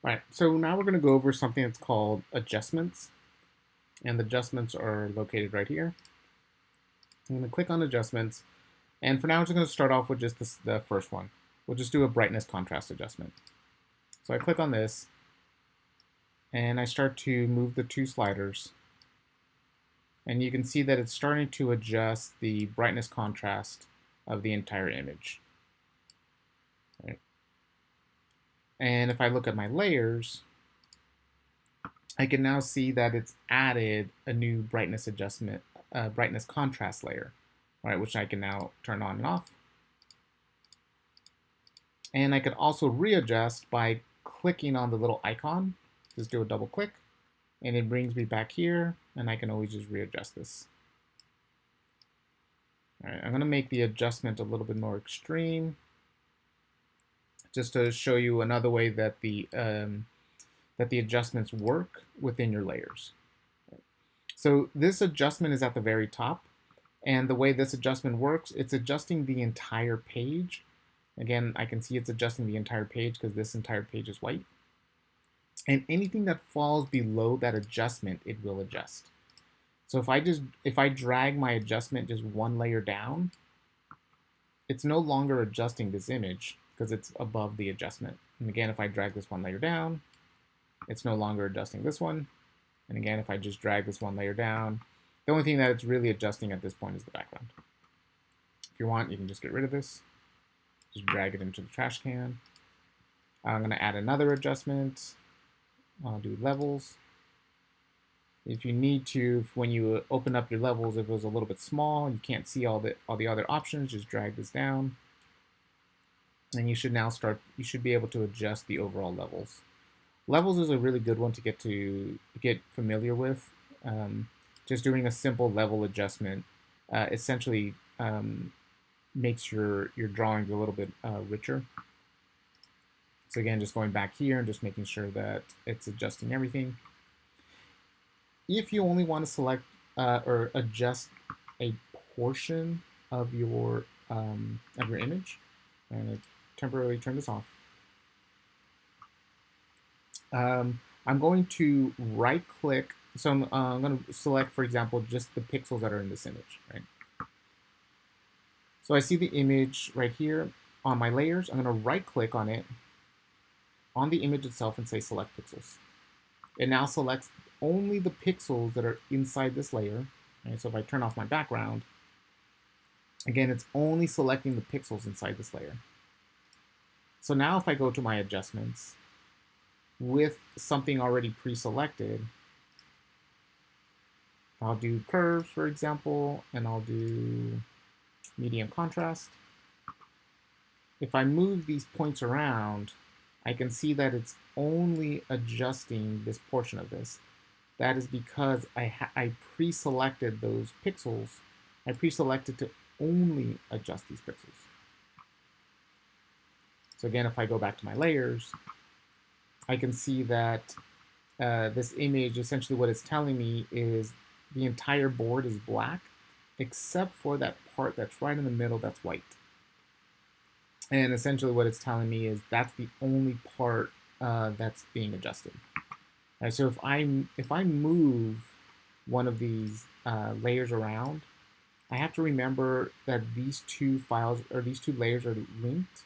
All right, so now we're going to go over something that's called adjustments, and the adjustments are located right here. I'm going to click on adjustments, and for now I'm just going to start off with just the first one. We'll just do a brightness contrast adjustment. So I click on this, and I start to move the two sliders, and you can see that it's starting to adjust the brightness contrast of the entire image. Right? And if I look at my layers, I can now see that it's added a new brightness adjustment, brightness contrast layer, right, which I can now turn on and off. And I can also readjust by clicking on the little icon. Just do a double click, and it brings me back here, and I can always just readjust this. All right, I'm going to make the adjustment a little bit more extreme, just to show you another way that the adjustments work within your layers. So this adjustment is at the very top, and the way this adjustment works, it's adjusting the entire page. Again, I can see it's adjusting the entire page because this entire page is white. And anything that falls below that adjustment, it will adjust. So if I drag my adjustment just one layer down, it's no longer adjusting this image because it's above the adjustment. And again, if I drag this one layer down, it's no longer adjusting this one. And again, if I just drag this one layer down, the only thing that it's really adjusting at this point is the background. If you want, you can just get rid of this. Just drag it into the trash can. I'm going to add another adjustment. I'll do levels. If you need to, when you open up your levels, if it was a little bit small, you can't see all the other options, just drag this down. And you should now you should be able to adjust the overall levels. Levels is a really good one to get familiar with. Just doing a simple level adjustment essentially makes your drawings a little bit richer. So again, just going back here and just making sure that it's adjusting everything. If you only want to select or adjust a portion of your image, I'm going to temporarily turn this off. I'm going to right click. So I'm going to select, for example, just the pixels that are in this image, right? So I see the image right here on my layers. I'm going to right click on it, on the image itself, and say select pixels. It now selects only the pixels that are inside this layer. Right? So if I turn off my background, again, it's only selecting the pixels inside this layer. So now if I go to my adjustments with something already pre-selected, I'll do curves, for example, and I'll do medium contrast. If I move these points around, I can see that it's only adjusting this portion of this. That is because I pre-selected those pixels. I pre-selected to only adjust these pixels. So again, if I go back to my layers, I can see that this image, essentially what it's telling me is the entire board is black, except for that part that's right in the middle that's white. And essentially what it's telling me is that's the only part that's being adjusted. Right, so if I move one of these layers around, I have to remember that these two files or these two layers are linked.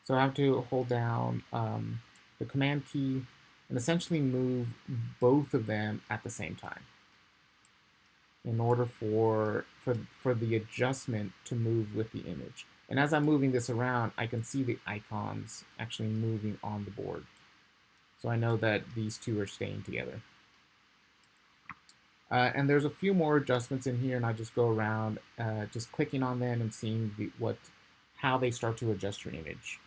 So I have to hold down the command key and essentially move both of them at the same time in order for the adjustment to move with the image. And as I'm moving this around, I can see the icons actually moving on the board. So I know that these two are staying together. And there's a few more adjustments in here, and I just go around just clicking on them and seeing how they start to adjust your image.